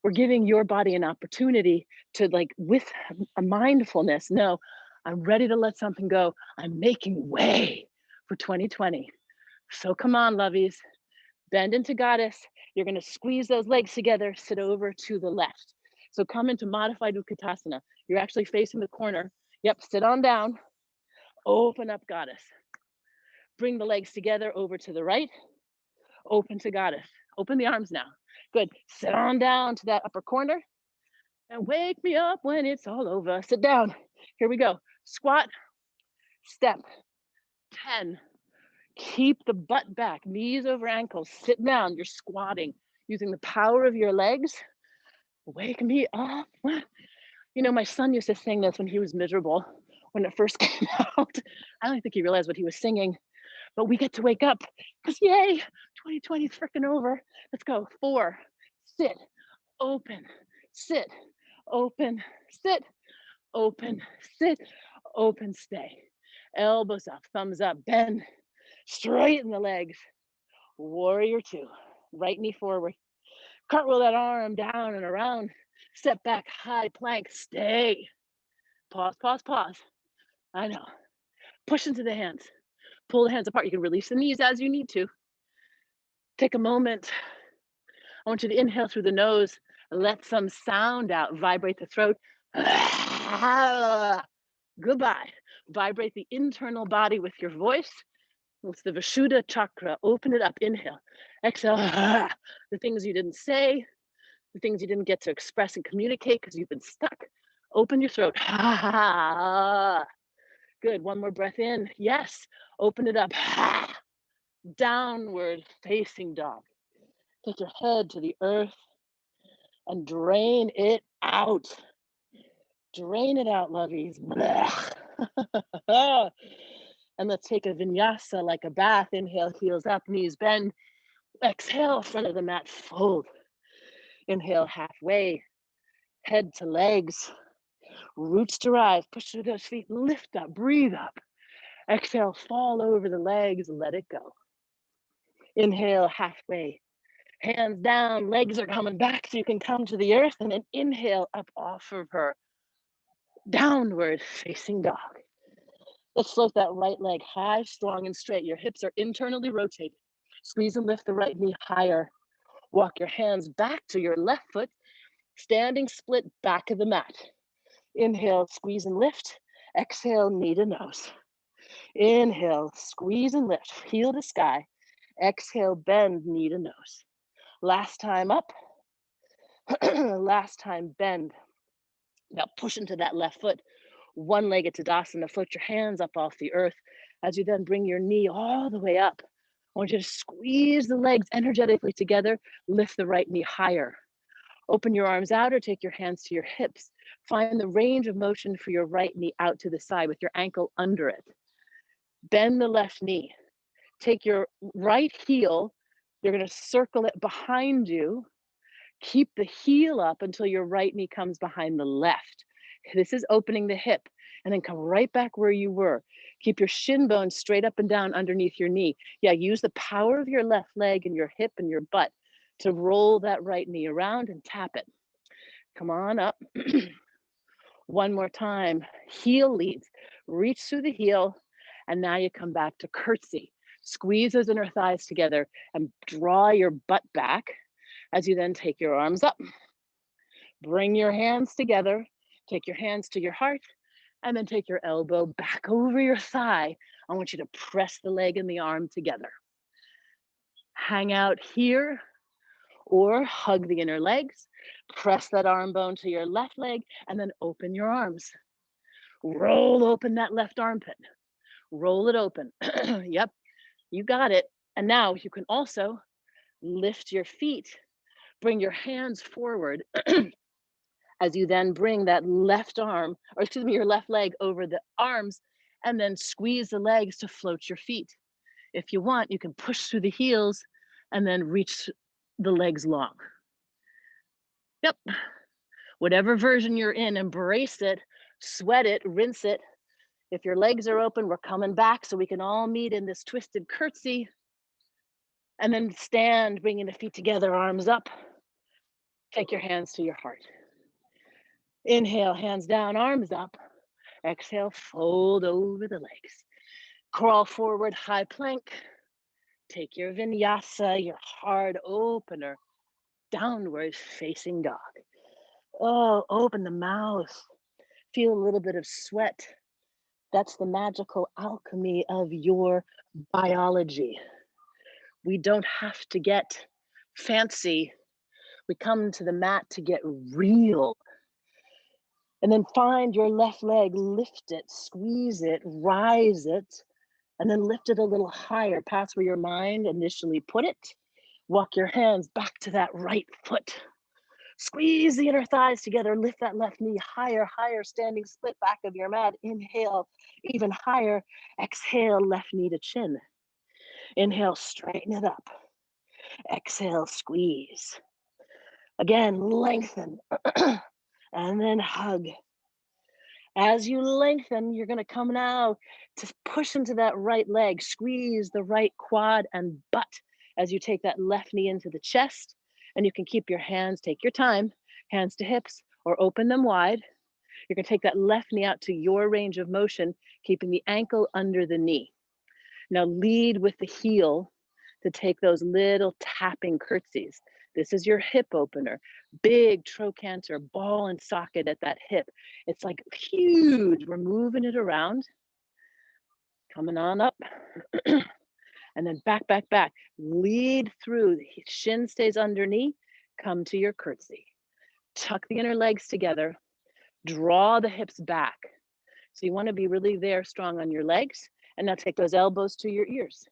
We're giving your body an opportunity to, like, with a mindfulness, no, I'm ready to let something go. I'm making way for 2020. So come on, lovies. Bend into goddess. You're going to squeeze those legs together, sit over to the left. So come into modified Utkatasana. You're actually facing the corner. Yep, sit on down. Open up goddess. Bring the legs together over to the right. Open to goddess. Open the arms now. Good. Sit on down to that upper corner. And wake me up when it's all over. Sit down. Here we go. Squat. Step. 10. Keep the butt back, knees over ankles. Sit down. You're squatting using the power of your legs. Wake me up. You know, my son used to sing this when he was miserable, when it first came out. I don't think he realized what he was singing, but we get to wake up because yay, 2020 is freaking over. Let's go. 4, sit, open, sit, open, sit, open, sit, open, stay. Elbows up, thumbs up, bend. Straighten the legs. Warrior 2. Right knee forward. Cartwheel that arm down and around. Step back, high plank. Stay. Pause, pause, pause. I know. Push into the hands. Pull the hands apart. You can release the knees as you need to. Take a moment. I want you to inhale through the nose. Let some sound out. Vibrate the throat. Goodbye. Vibrate the internal body with your voice. It's the Vishuddha chakra. Open it up. Inhale. Exhale. The things you didn't say, the things you didn't get to express and communicate because you've been stuck. Open your throat. Good. One more breath in. Yes. Open it up. Downward facing dog. Take your head to the earth and drain it out. Drain it out, lovies. And let's take a vinyasa like a bath. Inhale, heels up, knees bend. Exhale, front of the mat, fold. Inhale, halfway. Head to legs, roots to rise, push through those feet, lift up, breathe up. Exhale, fall over the legs, let it go. Inhale, halfway, hands down, legs are coming back so you can come to the earth, and then inhale up off of her, downward facing dog. Let's float that right leg high, strong, and straight. Your hips are internally rotated. Squeeze and lift the right knee higher. Walk your hands back to your left foot, standing split back of the mat. Inhale, squeeze and lift. Exhale, knee to nose. Inhale, squeeze and lift, heel to sky. Exhale, bend, knee to nose. Last time up. Last time bend. Now push into that left foot. One-legged Tadasana, float your hands up off the earth as you then bring your knee all the way up. I want you to squeeze the legs energetically together, lift the right knee higher. Open your arms out or take your hands to your hips. Find the range of motion for your right knee out to the side with your ankle under it. Bend the left knee. Take your right heel, you're gonna circle it behind you. Keep the heel up until your right knee comes behind the left. This is opening the hip, and then come right back where you were. Keep your shin bones straight up and down underneath your knee. Yeah, use the power of your left leg and your hip and your butt to roll that right knee around and tap it. Come on up. One more time. Heel leads. Reach through the heel, and now you come back to curtsy. Squeeze those inner thighs together and draw your butt back as you then take your arms up. Bring your hands together. Take your hands to your heart, and then take your elbow back over your thigh. I want you to press the leg and the arm together. Hang out here or hug the inner legs. Press that arm bone to your left leg, and then open your arms. Roll open that left armpit. Roll it open. Yep, you got it. And now you can also lift your feet. Bring your hands forward as you then bring that left arm, or excuse me, your left leg over the arms, and then squeeze the legs to float your feet. If you want, you can push through the heels and then reach the legs long. Yep. Whatever version you're in, embrace it, sweat it, rinse it. If your legs are open, we're coming back so we can all meet in this twisted curtsy. And then stand, bringing the feet together, arms up. Take your hands to your heart. Inhale, hands down, arms up. Exhale, fold over the legs. Crawl forward, high plank. Take your vinyasa, your hard opener, downward facing dog. Oh, open the mouth. Feel a little bit of sweat. That's the magical alchemy of your biology. We don't have to get fancy. We come to the mat to get real. And then find your left leg, lift it, squeeze it, rise it, and then lift it a little higher, past where your mind initially put it. Walk your hands back to that right foot. Squeeze the inner thighs together, lift that left knee higher, higher, standing split back of your mat. Inhale, even higher. Exhale, left knee to chin. Inhale, straighten it up. Exhale, squeeze. Again, lengthen. And then hug. As you lengthen, you're gonna come now to push into that right leg, squeeze the right quad and butt as you take that left knee into the chest. And you can keep your hands, take your time, hands to hips, or open them wide. You're gonna take that left knee out to your range of motion, keeping the ankle under the knee. Now lead with the heel to take those little tapping curtsies. This is your hip opener. Big trochanter, ball and socket at that hip. It's like huge. We're moving it around. Coming on up. And then back, back, back. Lead through. The shin stays underneath. Come to your curtsy. Tuck the inner legs together. Draw the hips back. So you want to be really there, strong on your legs. And now take those elbows to your ears.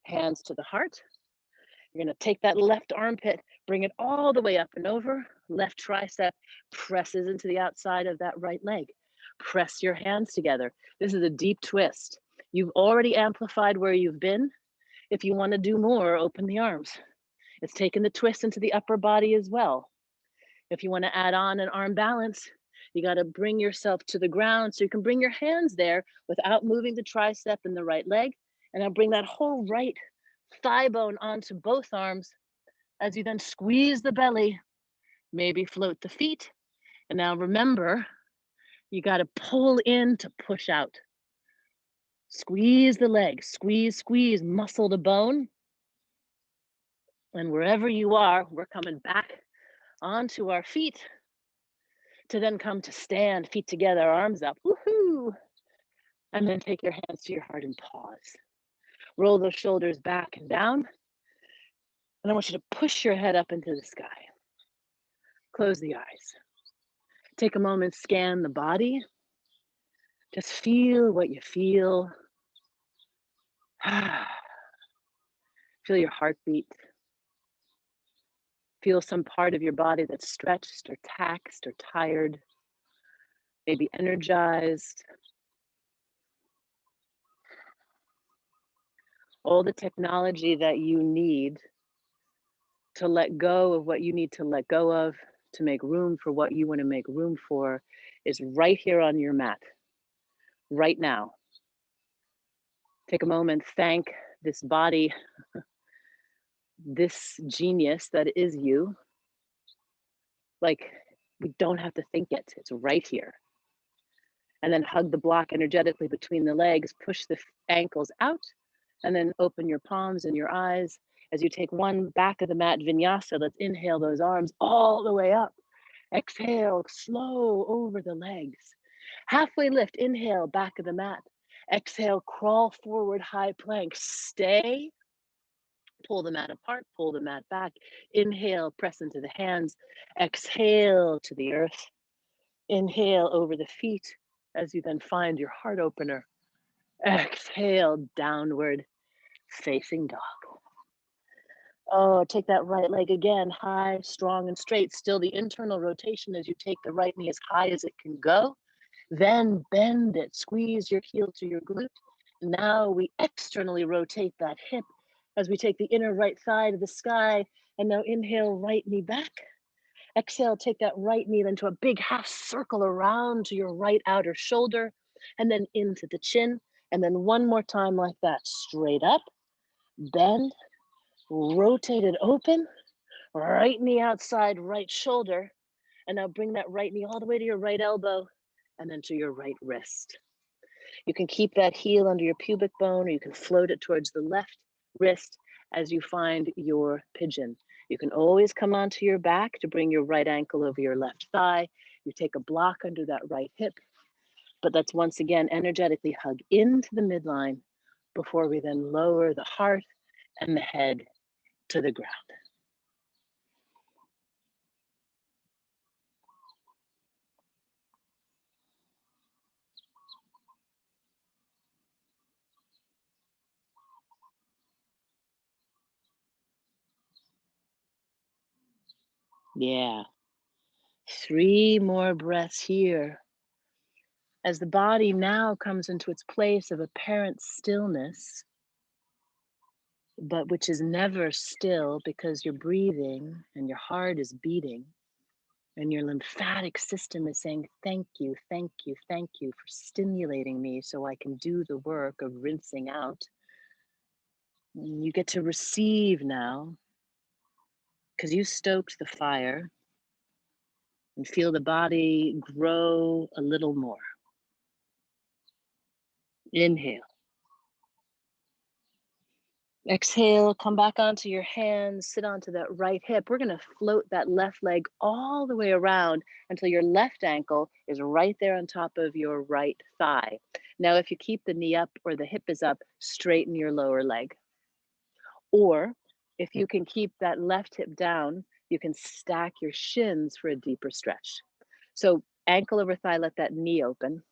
Hands to the heart. You're gonna take that left armpit, bring it all the way up and over. Left tricep presses into the outside of that right leg. Press your hands together. This is a deep twist. You've already amplified where you've been. If you want to do more, open the arms. It's taking the twist into the upper body as well. If you want to add on an arm balance, you got to bring yourself to the ground so you can bring your hands there without moving the tricep and the right leg. And now bring that whole right thigh bone onto both arms as you then squeeze the belly, maybe float the feet. And now remember, you got to pull in to push out. Squeeze the legs, squeeze, squeeze, muscle to bone. And wherever you are, we're coming back onto our feet to then come to stand, feet together, arms up. Woohoo! And then take your hands to your heart and pause. Roll those shoulders back and down. And I want you to push your head up into the sky. Close the eyes. Take a moment, scan the body. Just feel what you feel. Feel your heartbeat. Feel some part of your body that's stretched or taxed or tired, maybe energized. All the technology that you need to let go of what you need to let go of, to make room for what you want to make room for, is right here on your mat, right now. Take a moment, thank this body, this genius that is you. Like, we don't have to think it, it's right here. And then hug the block energetically between the legs, push the ankles out, and then open your palms and your eyes. As you take one back of the mat vinyasa, let's inhale those arms all the way up. Exhale, slow over the legs. Halfway lift, inhale, back of the mat. Exhale, crawl forward, high plank. Stay, pull the mat apart, pull the mat back. Inhale, press into the hands. Exhale to the earth. Inhale over the feet as you then find your heart opener. Exhale, downward facing dog. Oh, take that right leg again, high, strong, and straight. Still the internal rotation as you take the right knee as high as it can go. Then bend it, squeeze your heel to your glute. Now we externally rotate that hip as we take the inner right thigh to the sky. And now inhale, right knee back. Exhale, take that right knee into a big half circle around to your right outer shoulder, and then into the chin. And then one more time like that, straight up, bend, rotate it open, right knee outside, right shoulder. And now bring that right knee all the way to your right elbow and then to your right wrist. You can keep that heel under your pubic bone, or you can float it towards the left wrist as you find your pigeon. You can always come onto your back to bring your right ankle over your left thigh. You take a block under that right hip, but let's once again energetically hug into the midline before we then lower the heart and the head to the ground. Yeah. 3 more breaths here. As the body now comes into its place of apparent stillness, but which is never still because you're breathing and your heart is beating and your lymphatic system is saying, thank you, thank you, thank you for stimulating me so I can do the work of rinsing out. And you get to receive now because you stoked the fire and feel the body grow a little more. Inhale. Exhale, come back onto your hands, sit onto that right hip. We're going to float that left leg all the way around until your left ankle is right there on top of your right thigh. Now, if you keep the knee up or the hip is up, straighten your lower leg. Or if you can keep that left hip down, you can stack your shins for a deeper stretch. So ankle over thigh, let that knee open.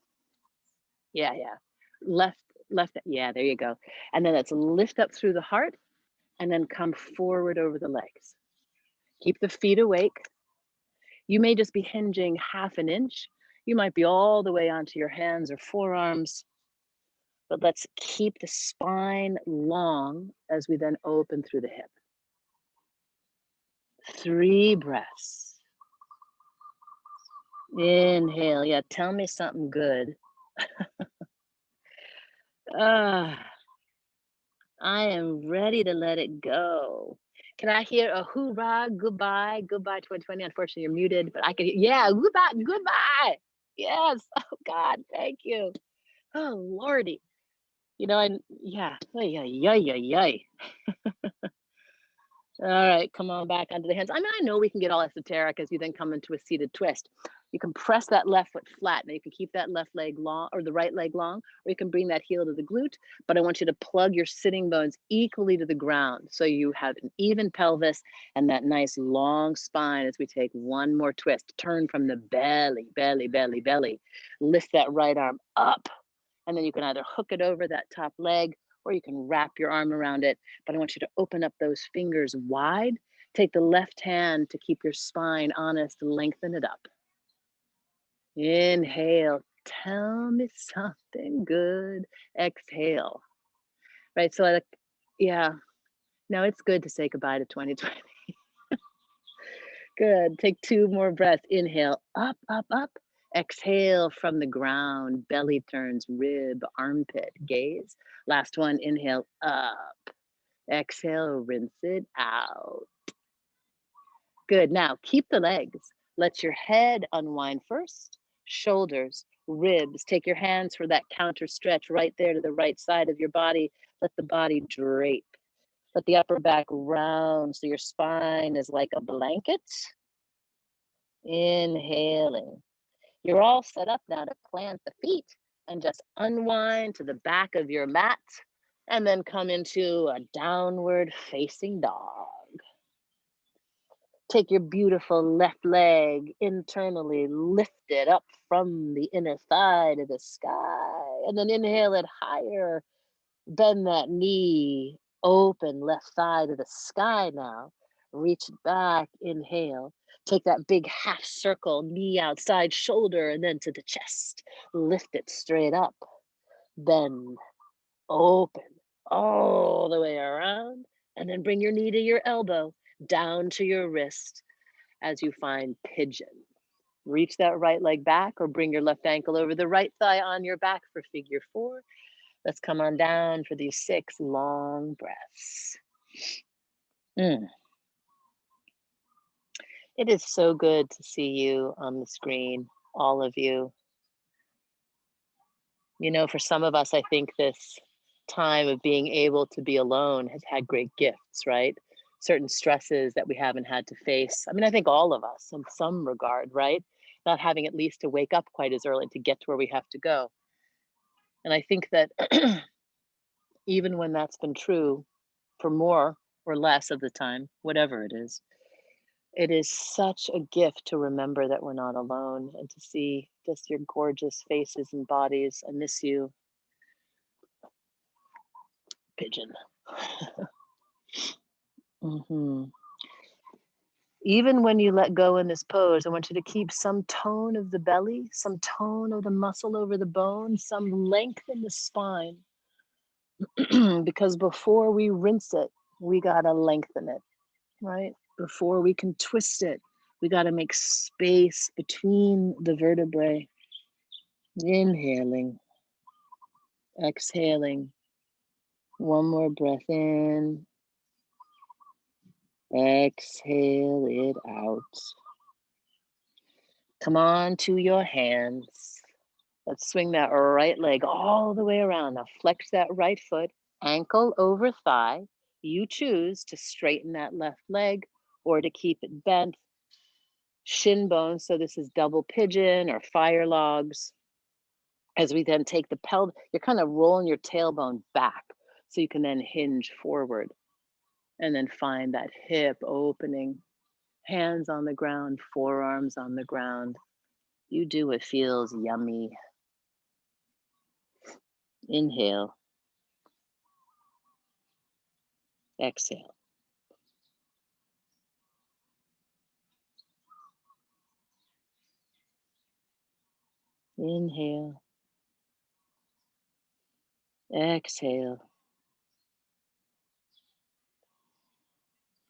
Yeah. Left, yeah, there you go. And then let's lift up through the heart and then come forward over the legs. Keep the feet awake. You may just be hinging half an inch. You might be all the way onto your hands or forearms, but let's keep the spine long as we then open through the hip. 3 breaths. Inhale. Yeah, tell me something good. Ah, I am ready to let it go. Can I hear a hoorah, goodbye, goodbye 2020? Unfortunately, you're muted, but I can, yeah, goodbye, goodbye. Yes. Oh God, thank you. Oh Lordy. You know, yeah, yeah, yeah, yeah, yeah. All right, come on back onto the hands. I mean, I know we can get all esoteric as you then come into a seated twist. You can press that left foot flat. Now you can keep that left leg long or the right leg long, or you can bring that heel to the glute. But I want you to plug your sitting bones equally to the ground so you have an even pelvis and that nice long spine as we take one more twist. Turn from the belly, belly, belly, belly. Lift that right arm up. And then you can either hook it over that top leg or you can wrap your arm around it. But I want you to open up those fingers wide. Take the left hand to keep your spine honest, lengthen it up. Inhale, tell me something good. Exhale, right? So, yeah, no, it's good to say goodbye to 2020. Good. Take two more breaths. Inhale, up, up, up. Exhale from the ground, belly turns, rib, armpit, gaze. Last one, inhale, up. Exhale, rinse it out. Good. Now keep the legs. Let your head unwind first, shoulders, ribs. Take your hands for that counter stretch right there to the right side of your body. Let the body drape. Let the upper back round so your spine is like a blanket. Inhaling. You're all set up now to plant the feet and just unwind to the back of your mat and then come into a downward facing dog. Take your beautiful left leg internally, lift it up from the inner thigh to the sky, and then inhale it higher. Bend that knee, open left thigh to the sky now. Reach it back, inhale. Take that big half circle, knee outside shoulder, and then to the chest. Lift it straight up. Bend, open, all the way around. And then bring your knee to your elbow, down to your wrist as you find pigeon. Reach that right leg back or bring your left ankle over the right thigh on your back for figure four. Let's come on down for these 6 long breaths. Mm. It is so good to see you on the screen, all of you. You know, for some of us, I think this time of being able to be alone has had great gifts, right? Certain stresses that we haven't had to face. I mean, I think all of us in some regard, right? Not having at least to wake up quite as early to get to where we have to go. And I think that even when that's been true for more or less of the time, whatever it is such a gift to remember that we're not alone and to see just your gorgeous faces and bodies. I miss you, pigeon. hmm Even when you let go in this pose, I want you to keep some tone of the belly, some tone of the muscle over the bone, some length in the spine. Because before we rinse it, we got to lengthen it, right? Before we can twist it, we got to make space between the vertebrae. Inhaling, exhaling. One more breath in, exhale it out. Come on to your hands. Let's swing that right leg all the way around. Now flex that right foot, ankle over thigh. You choose to straighten that left leg or to keep it bent. Shin bones, so this is double pigeon or fire logs. As we then take the pelvis, you're kind of rolling your tailbone back so you can then hinge forward and then find that hip opening. Hands on the ground, forearms on the ground. You do what feels yummy. Inhale, exhale. Inhale, exhale.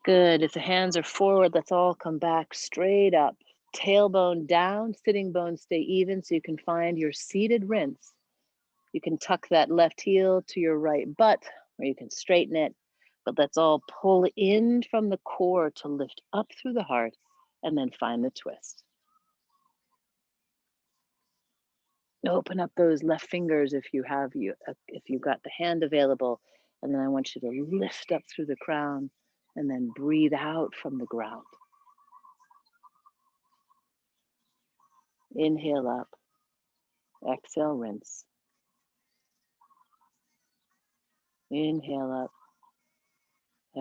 Good. If the hands are forward, let's all come back straight up. Tailbone down, sitting bones stay even so you can find your seated rinse. You can tuck that left heel to your right butt, or you can straighten it, but let's all pull in from the core to lift up through the heart and then find the twist. Open up those left fingers if you have if you've got the hand available, and then I want you to lift up through the crown and then breathe out from the ground. Inhale up, exhale, rinse. Inhale up,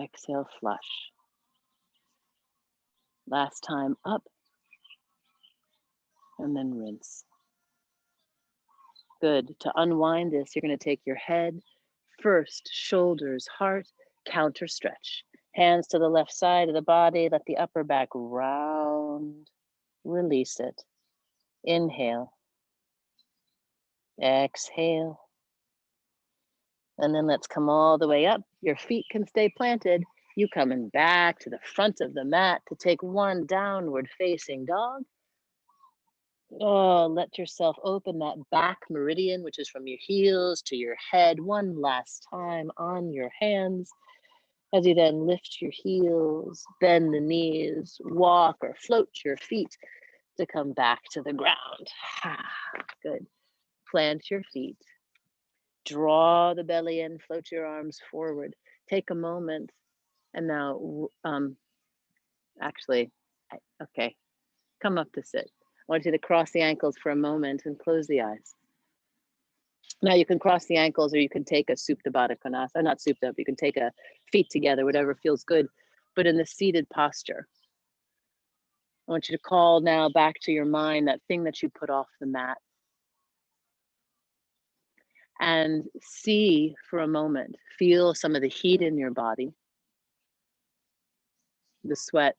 exhale, flush. Last time, up, and then rinse. Good. To unwind this, you're going to take your head first, shoulders, heart, counter stretch. Hands to the left side of the body, let the upper back round. Release it. Inhale. Exhale. And then let's come all the way up. Your feet can stay planted. You coming back to the front of the mat to take one downward facing dog. Oh, let yourself open that back meridian, which is from your heels to your head, one last time on your hands. As you then lift your heels, bend the knees, walk or float your feet to come back to the ground. Good. Plant your feet. Draw the belly in, float your arms forward. Take a moment. And now, okay, come up to sit. I want you to cross the ankles for a moment and close the eyes. Now you can cross the ankles, or you can take a Supta Baddha Konasana, not souped up, you can take a feet together, whatever feels good, but in the seated posture. I want you to call now back to your mind that thing that you put off the mat. And see for a moment, feel some of the heat in your body, the sweat.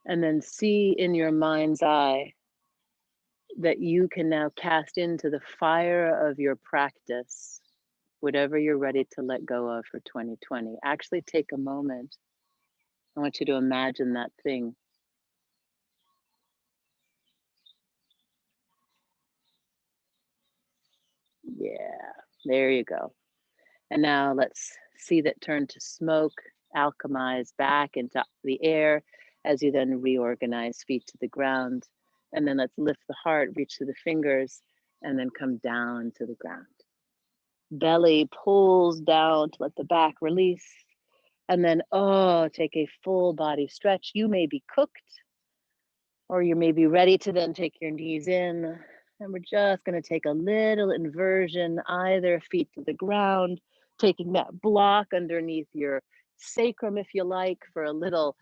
And then see in your mind's eye that you can now cast into the fire of your practice whatever you're ready to let go of for 2020. Actually take a moment. I want you to imagine that thing. Yeah, there you go. And now let's see that turn to smoke, alchemize back into the air as you then reorganize feet to the ground. And then let's lift the heart, reach to the fingers, and then come down to the ground. Belly pulls down to let the back release. And then, take a full body stretch. You may be cooked, or you may be ready to then take your knees in. And we're just going to take a little inversion, either feet to the ground, taking that block underneath your sacrum, if you like, for a little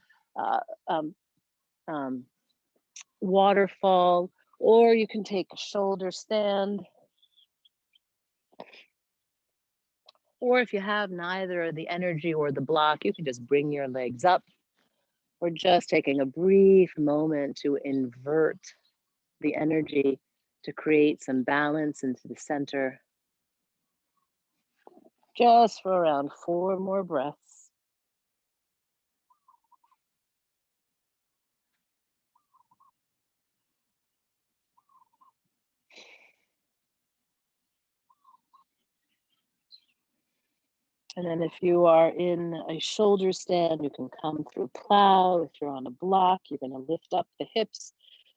waterfall, or you can take a shoulder stand. Or if you have neither the energy or the block, you can just bring your legs up. We're just taking a brief moment to invert the energy to create some balance into the center. Just for around 4 more breaths. And then if you are in a shoulder stand, you can come through plow. If you're on a block, you're going to lift up the hips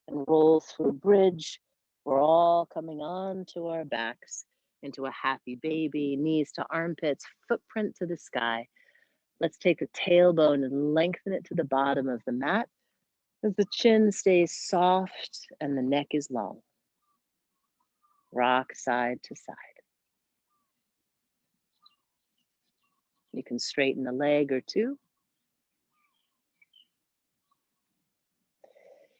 and roll through bridge. We're all coming onto our backs into a happy baby, knees to armpits, footprint to the sky. Let's take the tailbone and lengthen it to the bottom of the mat as the chin stays soft and the neck is long. Rock side to side. You can straighten a leg or two.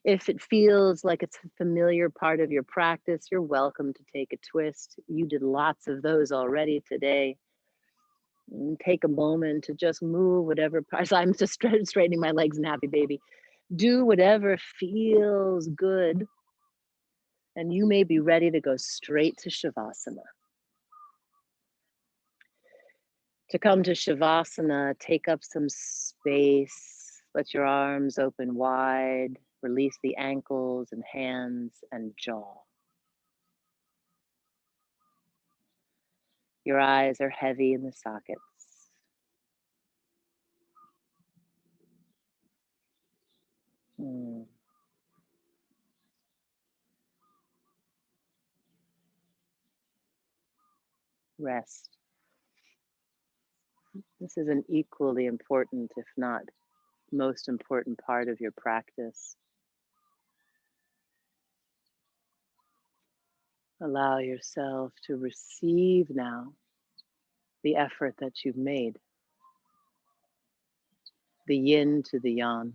If it feels like it's a familiar part of your practice, you're welcome to take a twist. You did lots of those already today. And take a moment to just move whatever part. So I'm just straightening my legs and happy baby. Do whatever feels good. And you may be ready to go straight to Shavasana. To come to Shavasana, take up some space. Let your arms open wide. Release the ankles and hands and jaw. Your eyes are heavy in the sockets. Mm. Rest. This is an equally important, if not most important, part of your practice. Allow yourself to receive now the effort that you've made, the yin to the yang.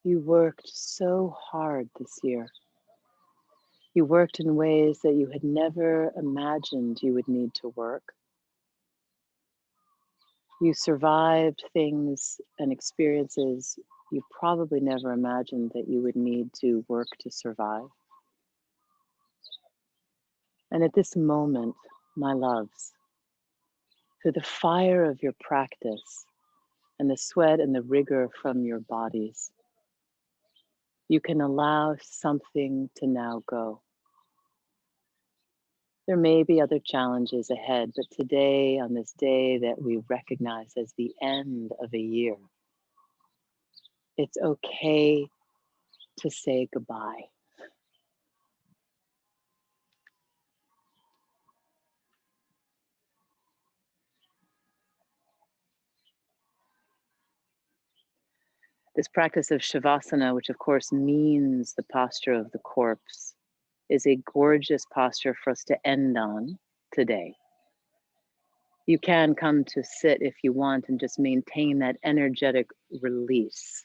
You worked so hard this year. You worked in ways that you had never imagined you would need to work. You survived things and experiences you probably never imagined that you would need to work to survive. And at this moment, my loves, through the fire of your practice and the sweat and the rigor from your bodies, you can allow something to now go. There may be other challenges ahead, but today, on this day that we recognize as the end of a year, it's okay to say goodbye. This practice of Shavasana, which of course means the posture of the corpse, is a gorgeous posture for us to end on today. You can come to sit if you want and just maintain that energetic release.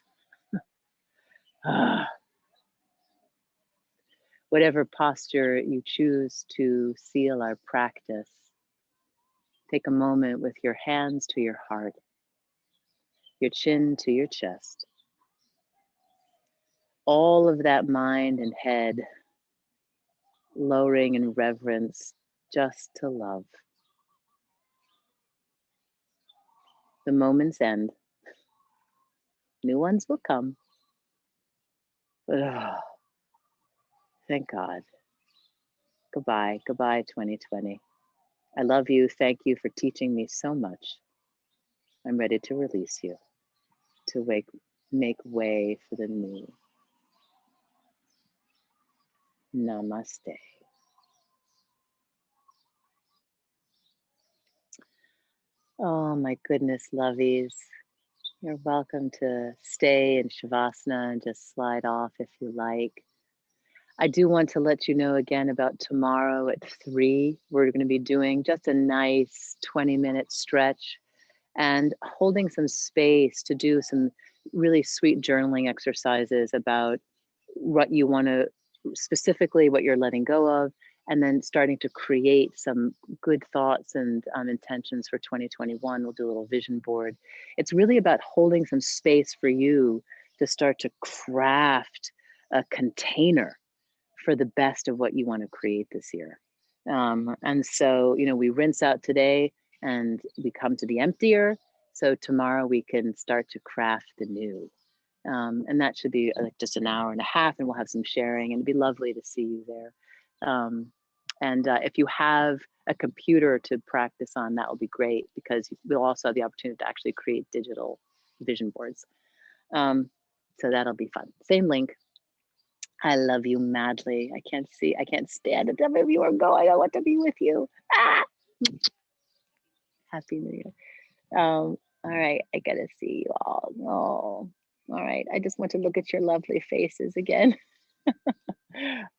Whatever posture you choose to seal our practice, take a moment with your hands to your heart, your chin to your chest. All of that mind and head lowering in reverence just to love. The moments end. New ones will come. But thank God. Goodbye. Goodbye, 2020. I love you. Thank you for teaching me so much. I'm ready to release you, to make way for the new. Namaste. Oh my goodness, lovies. You're welcome to stay in Shavasana and just slide off if you like. I do want to let you know again about tomorrow at 3. We're going to be doing just a nice 20-minute stretch and holding some space to do some really sweet journaling exercises about what you want to, specifically what you're letting go of, and then starting to create some good thoughts and intentions for 2021. We'll do a little vision board. It's really about holding some space for you to start to craft a container for the best of what you want to create this year. And so, we rinse out today and we come to the emptier. So tomorrow we can start to craft the new. And that should be like just an hour and a half, and we'll have some sharing, and it'd be lovely to see you there. And if you have a computer to practice on, that will be great, because we'll also have the opportunity to actually create digital vision boards. So that'll be fun. Same link. I love you madly. I can't stand it. Wherever you are going, I want to be with you. Ah! Happy New Year. All right, I gotta see you all. Oh, all right. I just want to look at your lovely faces again.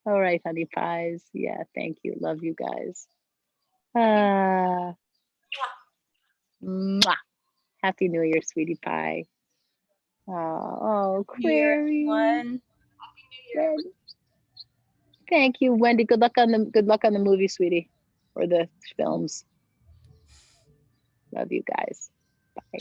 All right, honey pies. Yeah, thank you. Love you guys. Mwah. Happy New Year, sweetie pie. Oh, Clary. Thank you, Wendy. Good luck on the movie, sweetie, or the films. Love you guys. Bye.